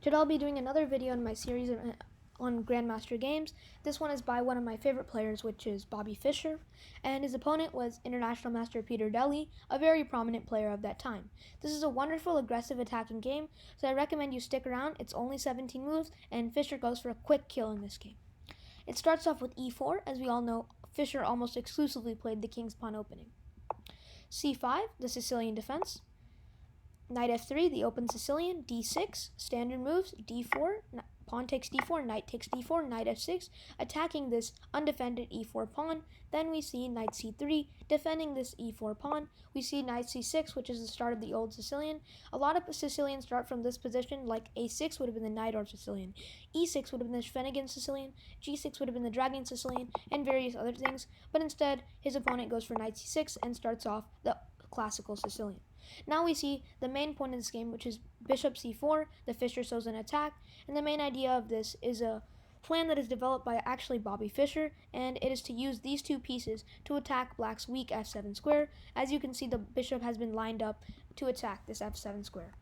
Today I'll be doing another video in my series on Grandmaster games. This one is by one of my favorite players, which is Bobby Fischer, and his opponent was International Master Peter Dely, a very prominent player of that time. This is a wonderful, aggressive attacking game, so I recommend you stick around. It's only 17 moves, and Fischer goes for a quick kill in this game. It starts off with e4. As we all know, Fischer almost exclusively played the king's pawn opening. c5, the Sicilian defense. Knight f3, the open Sicilian. d6, standard moves. d4, pawn takes d4, knight takes d4, knight f6, attacking this undefended e4 pawn. Then we see knight c3, defending this e4 pawn. We see knight c6, which is the start of the old Sicilian. A lot of Sicilians start from this position, like a6 would have been the knight or Sicilian, e6 would have been the Finnegan Sicilian, g6 would have been the dragon Sicilian, and various other things. But instead, his opponent goes for knight c6 and starts off the classical Sicilian. Now we see the main point of this game, which is bishop c4. The Fischer shows an attack, and the main idea of this is a plan that is developed by actually Bobby Fischer, and it is to use these two pieces to attack black's weak f7 square. As you can see, the bishop has been lined up to attack this f7 square.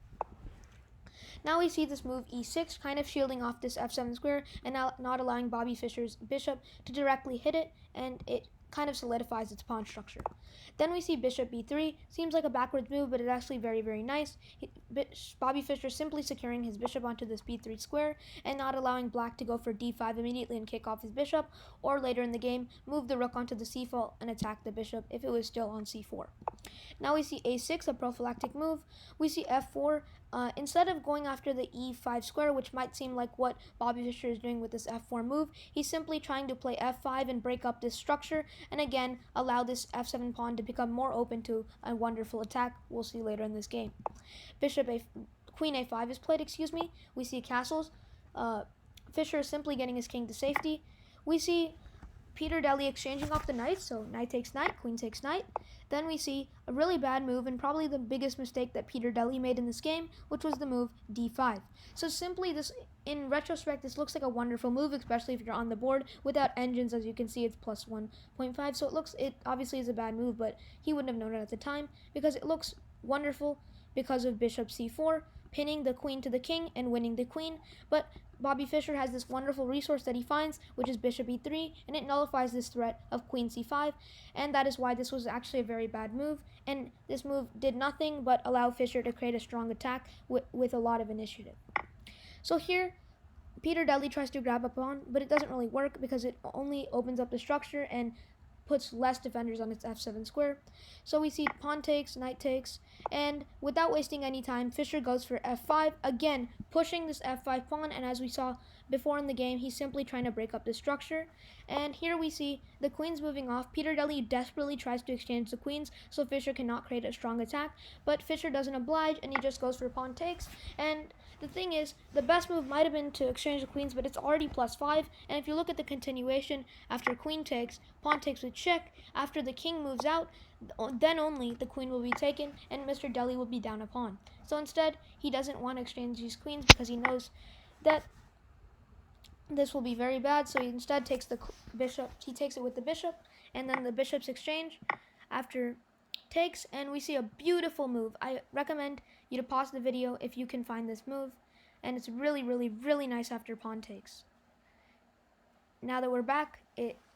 Now we see this move e6, kind of shielding off this f7 square and not allowing Bobby Fischer's bishop to directly hit it, and it kind of solidifies its pawn structure. Then we see bishop b3. Seems like a backwards move, but it's actually very, very nice. Bobby Fischer simply securing his bishop onto this b3 square and not allowing black to go for d5 immediately and kick off his bishop, or later in the game, move the rook onto the c-file and attack the bishop if it was still on c4. Now we see a6, a prophylactic move. We see f4. Instead of going after the e5 square, which might seem like what Bobby Fischer is doing with this f4 move, he's simply trying to play f5 and break up this structure, and again, allow this f7 pawn to become more open to a wonderful attack we'll see later in this game. Queen a5 is played, We see castles. Fischer is simply getting his king to safety. We see Peter Dely exchanging off the knights, so knight takes knight, queen takes knight. Then we see a really bad move, and probably the biggest mistake that Peter Dely made in this game, which was the move d5. So simply this, in retrospect, this looks like a wonderful move, especially if you're on the board. Without engines, as you can see, it's plus 1.5, so it obviously is a bad move, but he wouldn't have known it at the time, because it looks wonderful because of bishop c4, pinning the queen to the king and winning the queen. But Bobby Fischer has this wonderful resource that he finds, which is bishop e3, and it nullifies this threat of queen c5, and that is why this was actually a very bad move, and this move did nothing but allow Fischer to create a strong attack with a lot of initiative. So here, Peter Dely tries to grab a pawn, but it doesn't really work because it only opens up the structure and puts less defenders on its f7 square. So we see pawn takes, knight takes, and without wasting any time, Fischer goes for f5, again pushing this f5 pawn, and as we saw before in the game, he's simply trying to break up the structure. And here we see the queens moving off. Peter Dely desperately tries to exchange the queens so Fischer cannot create a strong attack, but Fischer doesn't oblige, and he just goes for pawn takes. And the thing is, the best move might have been to exchange the queens, but it's already +5, and if you look at the continuation, after queen takes, pawn takes with check, after the king moves out, then only the queen will be taken, and Mr. Dely will be down a pawn. So instead, he doesn't want to exchange these queens because he knows that this will be very bad, so he instead takes the bishop. He takes it with the bishop, and then the bishops exchange after takes, and we see a beautiful move. I recommend you to pause the video if you can find this move, and it's really, really, really nice after pawn takes. Now that we're back,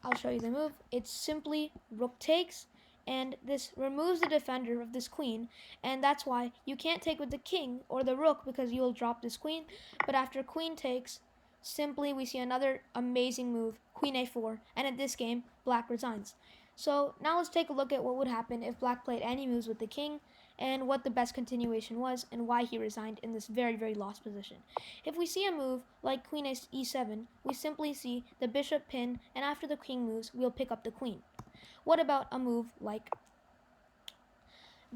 I'll show you the move. It's simply rook takes, and this removes the defender of this queen, and that's why you can't take with the king or the rook because you will drop this queen. But after queen takes, simply we see another amazing move, queen a4, and in this game, black resigns. So now let's take a look at what would happen if black played any moves with the king, and what the best continuation was, and why he resigned in this very, very lost position. If we see a move like queen e7, we simply see the bishop pin, and after the king moves, we'll pick up the queen. What about a move like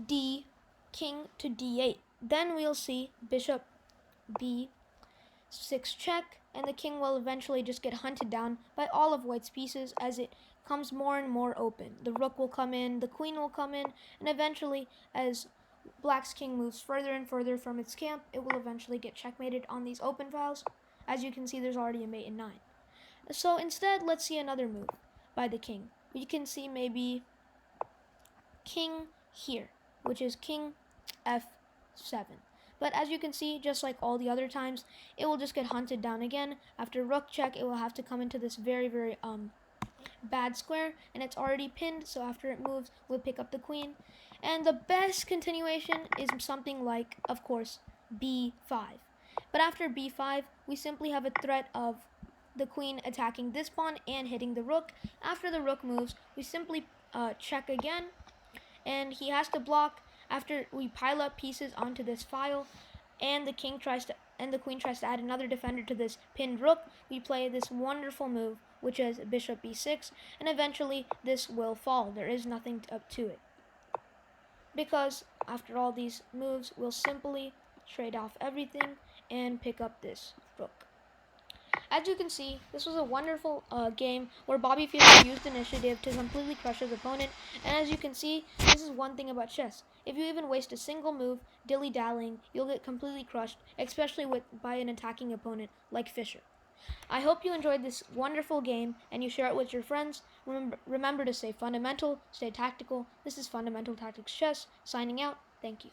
king to d8? Then we'll see bishop b6 check, and the king will eventually just get hunted down by all of white's pieces as it comes more and more open. The rook will come in, the queen will come in, and eventually, as black's king moves further and further from its camp, it will eventually get checkmated on these open files. As you can see, there's already a mate in 9. So instead, let's see another move by the king. We can see maybe king here, which is king f7. But as you can see, just like all the other times, it will just get hunted down again. After rook check, it will have to come into this very, very bad square, and it's already pinned, so after it moves, we'll pick up the queen. And the best continuation is something like, of course, b5. But after b5, we simply have a threat of the queen attacking this pawn and hitting the rook. After the rook moves, we simply check again, and he has to block after we pile up pieces onto this file, and the queen tries to add another defender to this pinned rook. We play this wonderful move, which is bishop b6, and eventually this will fall. There is nothing up to it, because after all these moves, we'll simply trade off everything and pick up this rook. As you can see, this was a wonderful game where Bobby Fischer used initiative to completely crush his opponent. And as you can see, this is one thing about chess. If you even waste a single move dilly-dallying, you'll get completely crushed, especially by an attacking opponent like Fischer. I hope you enjoyed this wonderful game and you share it with your friends. Remember to stay fundamental, stay tactical. This is Fundamental Tactics Chess, signing out. Thank you.